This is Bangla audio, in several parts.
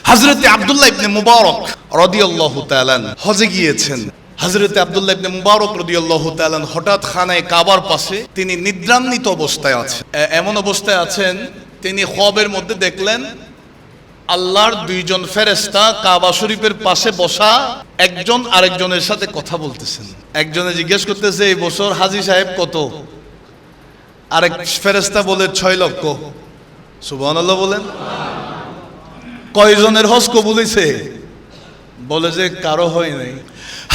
হযরতে আব্দুল্লাহ ইবনে মুবারক রাদিয়াল্লাহু তাআলা হজে গিয়েছেন। হযরতে আব্দুল্লাহ ইবনে মুবারক রাদিয়াল্লাহু তাআলা হঠাৎ খানায়ে কাবার পাশে তিনি নিদ্রান্বিত অবস্থায় আছেন। এমন অবস্থায় আছেন তিনি খ্বাবের মধ্যে দেখলেন আল্লাহর দুইজন ফেরেশতা কাবা শরীফের পাশে বসা একজন আরেকজনের সাথে কথা বলতেছেন। একজনে জিজ্ঞেস করতেছে এই বছর হাজী সাহেব কত? আরেক ফেরেশতা বলে 6 লক্ষ। সুবহানাল্লাহ বলেন। কয়জনের হজ কবুল হইছে? বলে যে কারো হয় নাই।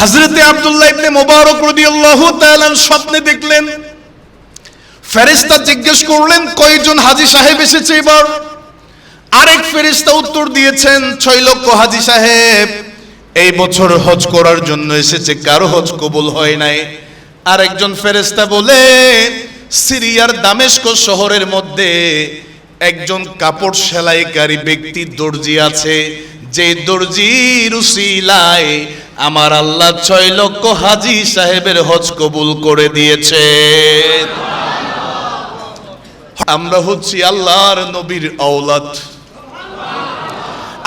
হযরতে আব্দুল্লাহ ইবনে মুবারক রাদিয়াল্লাহু তাআলা স্বপ্নে দেখলেন ফেরেশতা জিজ্ঞেস করলেন কয়জন হাজী সাহেব এসেছে এবার? আরেক ফেরেশতা উত্তর দিয়েছেন 6 লক্ষ হাজী সাহেব এই বছর হজ করার জন্য এসেছে, কারো হজ কবুল হয় নাই। আরেকজন ফেরেশতা বলে সিরিয়ার দামেস্ক শহরের মধ্যে একজন কাপড় সেলাইকারী ব্যক্তি দর্জি আছে, যে দর্জির উসিলায় আমার আল্লাহ 6 লক্ষ হাজী সাহেবের হজ কবুল করে দিয়েছে। আমরা হচ্ছি আল্লাহর নবীর আওলাদ,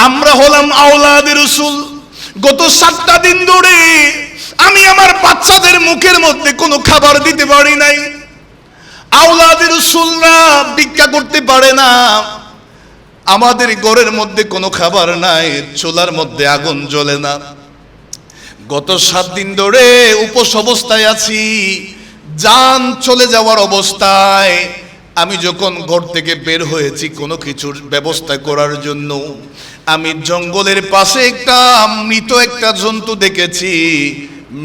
আমরা হলাম আওলাদে রাসূল। গত 7টা দিন ধরে আমি আমার বাচ্চাদের মুখের মধ্যে কোনো খাবার দিতে পারি নাই। আওলাদে রাসূলরা ভিক্ষা করতে পারে না, আমাদের ঘরের মধ্যে কোনো খাবার নাই, চুলার মধ্যে আগুন জ্বলে না। গত 7 দিন ধরে উপোস অবস্থায় আছি, জান চলে যাওয়ার অবস্থায়। আমি যখন ঘর থেকে বের হয়েছি কোনো কিছুর ব্যবস্থা করার জন্য, আমি জঙ্গলের পাশে একটা মৃত একটা জন্তু দেখেছি,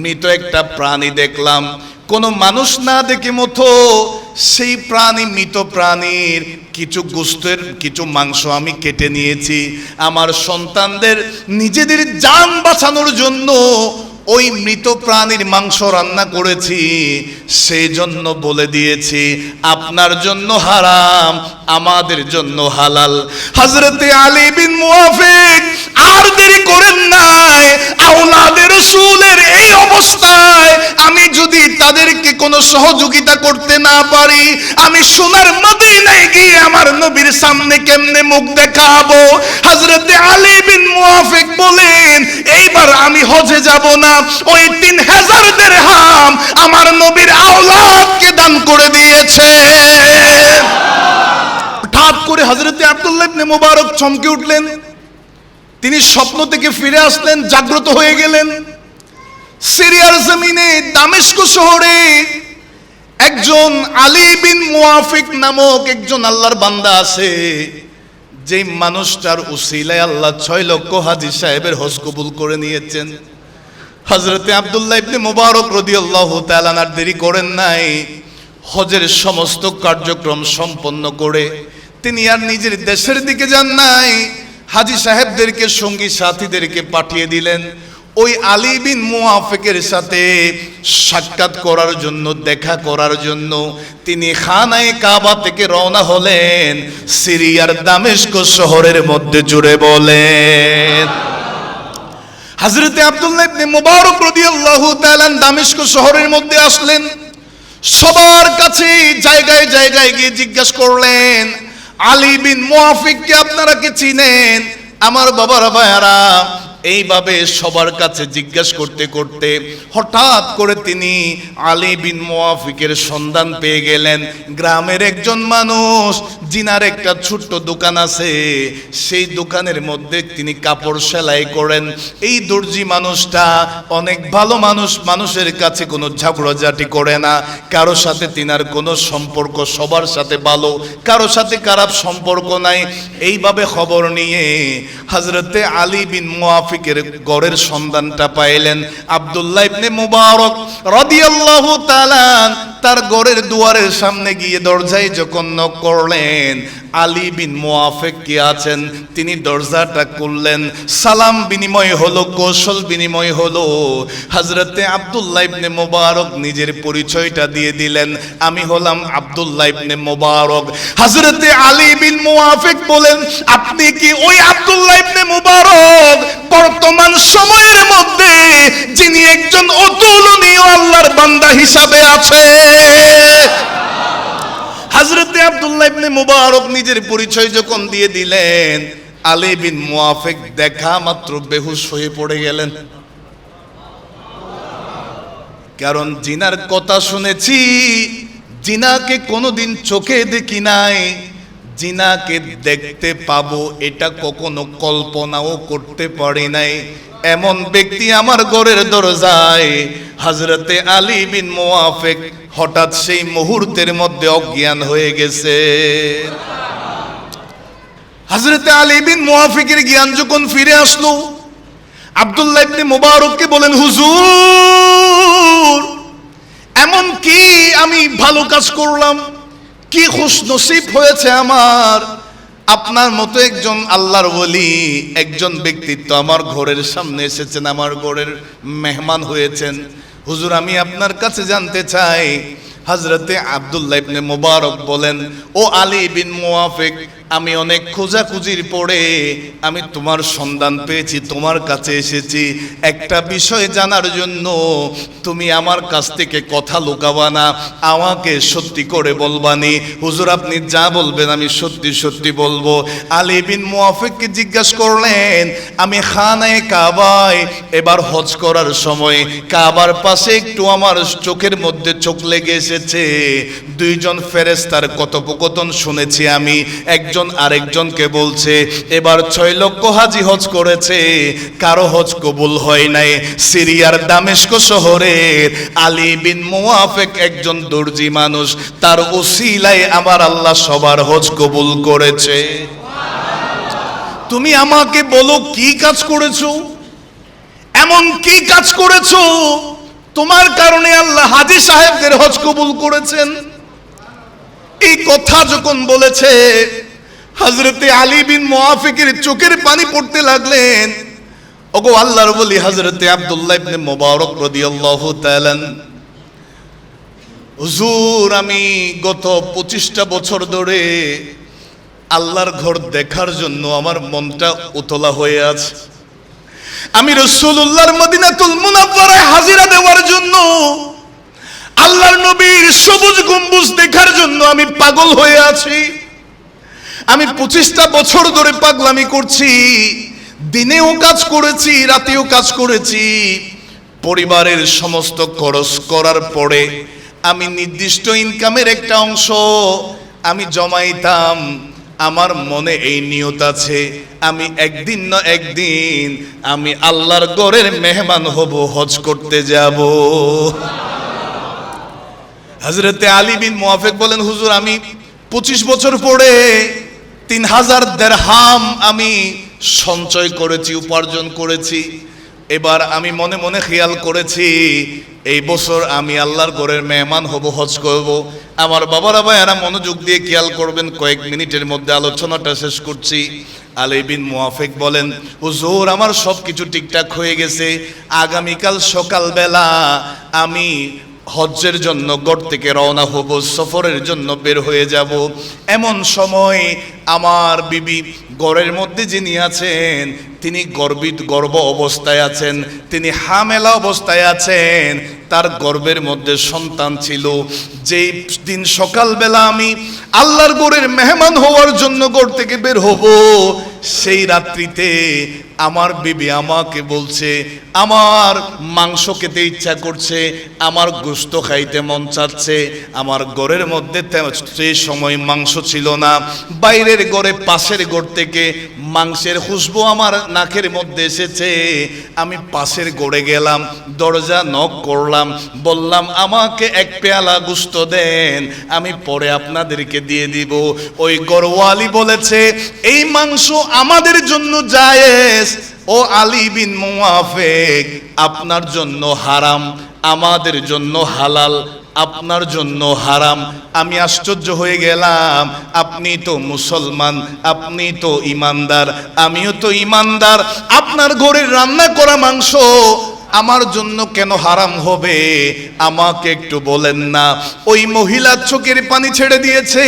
মৃত একটা প্রাণী দেখলাম। কোনো মানুষ না দেখে মতো সেই প্রাণী, মৃত প্রাণীর কিছু গোশতের কিছু মাংস আমি কেটে নিয়েছি। আমার সন্তানদের নিজেদের জান বাঁচানোর জন্য ওই মৃত প্রাণীর মাংস রান্না করেছি। সেই জন্য বলে দিয়েছি আপনার জন্য হারাম, আমাদের জন্য হালাল। হযরতে আলী বিন মুআফিক আর দেরি করেন নাই। আওলাদে রাসূলের এই অবস্থায় আমি যদি তাদেরকে কোনো সহযোগিতা করতে না পারি, আমি সোনার মদিনায় গিয়ে আমার নবীর সামনে কেমনে মুখ দেখাবো? হযরতে আলী বিন মুআফিক বলেন এইবার আমি হজে যাব না, ওই 3000 দিরহাম আমার নবীর আওলাদকে দান করে দিয়েছে। হঠাৎ করে হযরতে আব্দুল্লাহ ইবনে মুবারক চমকে উঠলেন। তিনি স্বপ্ন থেকে ফিরে আসলেন, জাগ্রত হয়ে গেলেন। সিরিয়ার জমিনে দামেস্ক শহরে একজন আলী বিন মুআফিক নামক একজন আল্লাহর বান্দা আছে, যে মানুষটার উসিলায় আল্লাহ 6 লক্ষ হাজী সাহেবের হজ কবুল করে নিয়েছেন। হযরতে আব্দুল্লাহ ইবনে মুবারক রাদিয়াল্লাহু তাআলা আর দেরি করেন নাই। হজের সমস্ত কার্যক্রম সম্পন্ন করে তিনি আর নিজের দেশের দিকে যান নাই, হাজী সাহেবদেরকে সঙ্গী সাথীদেরকে পাঠিয়ে দিলেন ওই আলী বিন মুআফিকের সাথে সাক্ষাৎ করার জন্য, দেখা করার জন্য। তিনি খানায়ে কাবা থেকে রওনা হলেন সিরিয়ার দামেস্ক শহরের মধ্যে। জুড়ে বলেন হযরতে আব্দুল্লাহ ইবনে মুবারক রাদিয়াল্লাহু তাআলা দামেস্ক শহরের মধ্যে আসলেন। সবার কাছে জায়গায় জায়গায় গিয়ে জিজ্ঞাসা করলেন আলী বিন মুআফিককে আপনারা কি চিনেন? আমার বাবারা ভাইয়ারা, এইভাবে সবার কাছে জিজ্ঞাসা করতে করতে হঠাৎ করে তিনি আলী বিন মুআফিকের সন্ধান পেয়ে গেলেন। গ্রামের একজন মানুষ, জিনার একটা ছোট্ট দোকান আছে, সেই দোকানের মধ্যে তিনি কাপড় সেলাই করেন। এই দর্জি মানুষটা অনেক ভালো মানুষ, মানুষের কাছে কোনো ঝগড়াঝাটি করে না, কারোর সাথে তিনার কোনো সম্পর্ক, সবার সাথে ভালো, কারোর সাথে খারাপ সম্পর্ক নাই। এইভাবে খবর নিয়ে হযরতে আলী বিন মুআফিকের ঘরের সন্ধানটা পাইলেন। আব্দুল্লাহ ইবনে মুবারক রাদিয়াল্লাহু তাআলা তার ঘরের দুয়ারের সামনে গিয়ে দরজায় যখন নক করলেন, আলী বিন মুআফিক কি আছেন? তিনি দরজাটা খুললেন, সালাম বিনিময় হলো, কৌশল বিনিময় হলো। হযরতে আব্দুল্লাহ ইবনে মুবারক নিজের পরিচয়টা দিয়ে দিলেন, আমি হলাম আব্দুল্লাহ ইবনে মুবারক। হযরতে আলী বিন মুআফিক বলেন, আপনি কি ওই আব্দুল্লাহ ইবনে মুবারক বর্তমান সময়ের মধ্যে যিনি একজন অতুলনীয় আল্লাহর বান্দা হিসাবে আছে? হযরতে আব্দুল্লাহ ইবনে মুবারক নিজের পরিচয় যখন দিয়ে দিলেন, আলী বিন মুআফিক দেখা মাত্র বেহুশ হয়ে পড়ে গেলেন। কারণ জিনার কথা শুনেছি, জিনাকে কোনোদিন চোখে দেখি নাই, জিনাকে দেখতে পাবো এটা কখনো কল্পনাও করতে পারি নাই। এমন ব্যক্তি আমার ঘরের দরজায়। হযরতে আলী বিন মুআফিক হঠাৎ সেই মুহূর্তের মধ্যে অজ্ঞান হয়ে গেছে। হযরতে আলী বিন মুআফিকের জ্ঞান যখন ফিরে আসলো, আব্দুল্লাহ ইবনে মুবারককে বলেন, হুজুর এমন কি আমি ভালো কাজ করলাম, কি খুশনসিব হয়েছে আমার, আপনার মতো একজন আল্লাহর ওলি, একজন ব্যক্তিত্ব আমার ঘরের সামনে এসেছেন, আমার ঘরের মেহমান হয়েছেন। হুজুর আমি আপনার কাছে জানতে চাই। হযরতে আব্দুল্লাহ ইবনে মুবারক বলেন, ও আলী বিন মুআফিক, আমি অনেক খোঁজাখুঁজির পরে আমি তোমার সন্ধান পেয়েছি, তোমার কাছে এসেছি একটা বিষয় জানার জন্য। তুমি আমার কাছ থেকে কথা লুকাবা না, আমাকে সত্যি করে বলবানি। হুজুর আপনি যা বলবেন আমি সত্যি সত্যি বলবো। আলী বিন মুআফিককে জিজ্ঞাসা করলেন, আমি খানায়ে কাবায় এবার হজ করার সময় কাবার পাশে একটু আমার চোখের মধ্যে চোখ লেগে এসেছে। দুইজন ফেরেশতার কথোপকথন শুনেছি আমি, একজন আরেকজনকে বলছে এবার 6 লক্ষ হাজি হজ করেছে, কারো হজ কবুল হয় নাই। সিরিয়ার দামেস্ক শহরের আলী বিন মুআফিক একজন দর্জি মানুষ, তার ওসিলায় আমার আল্লাহ সবার হজ কবুল করেছে। তুমি আমাকে বলো কি কাজ করেছো, এমন কি কাজ করেছো তোমার কারণে আল্লাহ হাজী সাহেবদের হজ কবুল করেছেন? এই কথা যখন বলেছে, হযরতে আলী বিন মুআফিকের চোখের পানি পড়তে লাগলেন। ওগো আল্লাহর ওলি হযরতে আব্দুল্লাহ ইবনে মুবারক রাদিয়াল্লাহু তাআলা, হুজুর আমি গত 25টা বছর ধরে আল্লাহর ঘর দেখার জন্য আমার মনটা উতলা হয়ে আছে। আমি রাসূলুল্লাহর মদিনাতুল মুনাওয়ারায় হাজিরা দেওয়ার জন্য, আল্লাহর নবীর সবুজ গম্বুজ দেখার জন্য আমি পাগল হয়ে আছি। আমি 25টা বছর ধরে পাগলামি করছি, দিনেও কাজ করেছি, রাতেও কাজ করেছি। পরিবারের সমস্ত খরচ করার পরে আমি নির্দিষ্ট ইনকামের একটা অংশ আমি জমাইতাম। আমার মনে এই নিয়ত আছে, আমি একদিন না একদিন আমি আল্লাহর ঘরের মেহমান হব, হজ করতে যাব। হযরতে আলী বিন মুআফিক বলেন, হুজুর আমি 25 বছর পরে 3000 দিরহাম আমি সঞ্চয় করেছি, উপার্জন করেছি। এবার আমি মনে মনে খেয়াল করেছি এই বছর আমি আল্লাহর ঘরের মেহমান হব, হজ করব। আমার বাবারা ভাইয়েরা মনোযোগ দিয়ে খেয়াল করবেন, কয়েক মিনিটের মধ্যে আলোচনাটা শেষ করছি। আলী বিন মুআফিক বলেন, হুজুর আমার সবকিছু ঠিকঠাক হয়ে গেছে, আগামীকাল সকালবেলা আমি হজ্জের জন্য ঘর থেকে রওনা হব, সফরের জন্য বের হয়ে যাব। এমন সময় আমার বিবি ঘরের মধ্যে যিনি আছেন তিনি গর্ভ অবস্থায় আছেন, তিনি হামেলা অবস্থায় আছেন, তার গর্ভের মধ্যে সন্তান ছিল। যেই দিন সকালবেলা আমি আল্লাহর ঘরের মেহমান হওয়ার জন্য ঘর থেকে বের হব, সেই রাত্রিতে আমার বিবি আমাকে বলছে আমার মাংস খেতে ইচ্ছা করছে, আমার গোশত খাইতে মন চাচ্ছে। আমার ঘরের মধ্যে সেই সময় মাংস ছিল না, বাইরের ঘরে পাশের ঘর থেকে মাংসের খুশবু আমার নাকের মধ্যে এসেছে। আমি পাশের ঘরে গেলাম, দরজা নক করলাম, বললাম আমাকে এক পেয়ালা গোশত দেন, আমি পরে আপনাদেরকে দিয়ে দিব। ওই ঘরওয়ালি বলেছে এই মাংস আমাদের জন্য জায়েজ, ও আলী বিন মুআফিক আপনার জন্য হারাম, আমাদের জন্য হালাল, আপনার জন্য হারাম। আমি আশ্চর্য হয়ে গেলাম, আপনি তো মুসলমান, আপনি তো ইমানদার, আমিও তো ইমানদার, আপনার ঘরের রান্না করা মাংস আমার জন্য কেন হারাম হবে? আমাকে একটু বলেন না। ওই মহিলা চোখের পানি ছেড়ে দিয়েছে,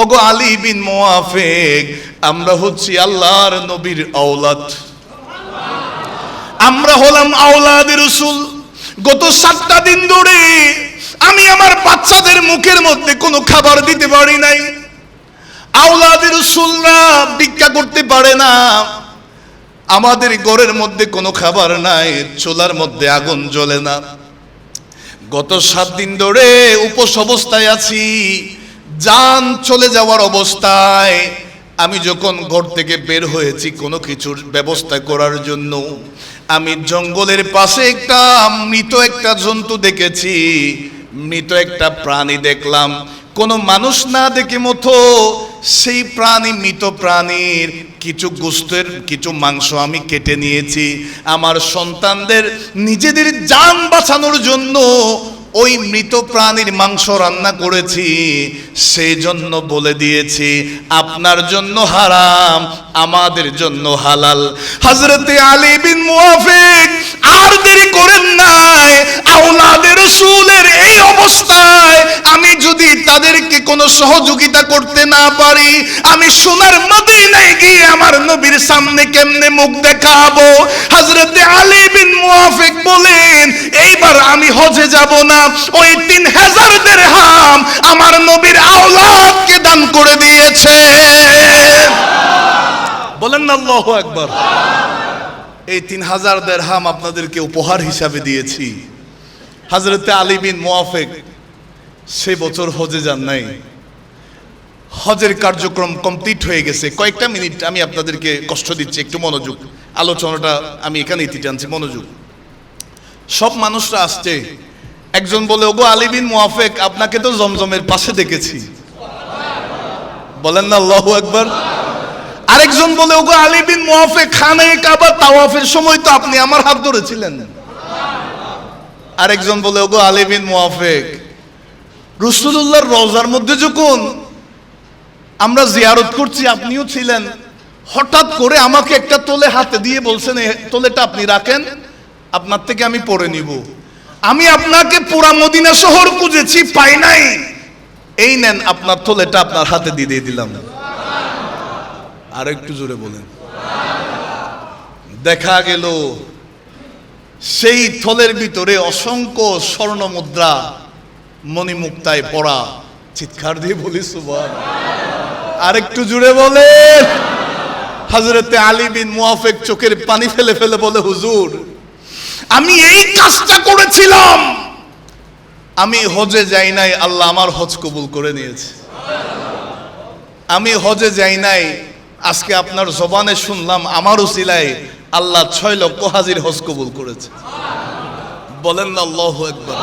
ওগো আলী বিন মুআফিক আমরা হচ্ছি আল্লাহর নবীর আওলাদ, আমরা হলাম আওলাদে রাসূল। গত 7টা দিন ধরে আমি আমার বাচ্চাদের মুখের মধ্যে কোনো খাবার দিতে পারি নাই। আওলাদের রাসূলরা ভিক্ষা করতে পারে না। আমাদের ঘরের মধ্যে কোনো খাবার নাই, চুলার মধ্যে আগুন জ্বলে না। গত 7 দিন ধরে উপোস অবস্থায় আছি, জান চলে যাওয়ার অবস্থায়। আমি যখন ঘর থেকে বের হয়েছি কোনো কিছুর ব্যবস্থা করার জন্য, আমি জঙ্গলের পাশে একটা মৃত একটা জন্তু দেখেছি, মৃত একটা প্রাণী দেখলাম। কোনো মানুষ না দেখে মতো সেই প্রাণী, মৃত প্রাণীর কিছু গোশতের কিছু মাংস আমি কেটে নিয়েছি। আমার সন্তানদের নিজেদের জান বাঁচানোর জন্য ওই মৃত প্রাণীর মাংস রান্না করেছি। সেই জন্য বলে দিয়েছি আপনার জন্য হারাম, আমাদের জন্য হালাল। হযরতে আলী বিন মুআফিক আর দেরি করেন নাই। আওলাদে রাসূলের এই অবস্থায় আমি যদি তাদেরকে কোনো সহযোগিতা করতে না পারি, আমি সোনার মদিনায় গিয়ে আমার নবীর সামনে কেমনে মুখ দেখাবো? হযরতে আলী বিন মুআফিক বলেন, এইবার আমি হজে যাব না, ওই 3000 দিরহাম আমার নবীর আওলাদকে দান করে দিয়েছে। বলেন না আল্লাহু আকবার। এই 3000 দিরহাম আপনাদেরকে উপহার হিসাবে দিয়েছি। হযরতে আলী বিন মুআফিক সে বছর হজে যান নাই। হজের কার্যক্রম কমপ্লিট হয়ে গেছে। কয়েকটা মিনিট আমি আপনাদেরকে কষ্ট দিচ্ছি, একটু মনোযোগ। আলোচনাটা আমি এখানে ইতি টানছি, মনোযোগ। সব মানুষরা আসছে। একজন বলে, ওগো আলী বিন মুআফিক, আপনাকে তো জমজমের পাশে দেখেছি। বলেন না আল্লাহু আকবার। আরেকজন বলে, ওগো আলী বিন মুআফিক, খানে কাবা তাওয়াফের সময় তো আপনি আমার হাত ধরেছিলেন। আরেকজন বলে, ওগো আলী বিন মুআফিক, রাসূলুল্লাহর রওজার মধ্যে যখন আমরা জিয়ারত করছি আপনিও ছিলেন। হঠাৎ করে আমাকে একটা তোলে হাতে দিয়ে বলছেন, এই তোলেটা আপনি রাখেন, আপনার থেকে আমি পরে নিব। আমি আপনাকে পুরা মদিনা শহর খুঁজেছি, পাই নাই। এই নেন আপনার থলেটা, আপনার হাতে দিয়ে দিলাম। আর একটু জোরে বলেন। দেখা গেল সেই থলের ভিতরে অসংখ্য স্বর্ণ মুদ্রা, মণিমুক্তায় পড়া। চিৎকার দিয়ে বলি সুবহানাল্লাহ। আর একটু জোরে বলেন। হযরতে আলী বিন মুআফিক চোখের পানি ফেলে ফেলে বলে, হুজুর, আমি এই কাজটা করেছিলাম, আমি হজে যাই নাই, আল্লাহ আমার হজ কবুল করে নিয়েছে। আমি হজে যাই নাই, আজকে আপনার জবানে শুনলাম আমার উসিলায় আল্লাহ 6 লক্ষ হাজির হজ কবুল করেছে। বলেন না আল্লাহু আকবার।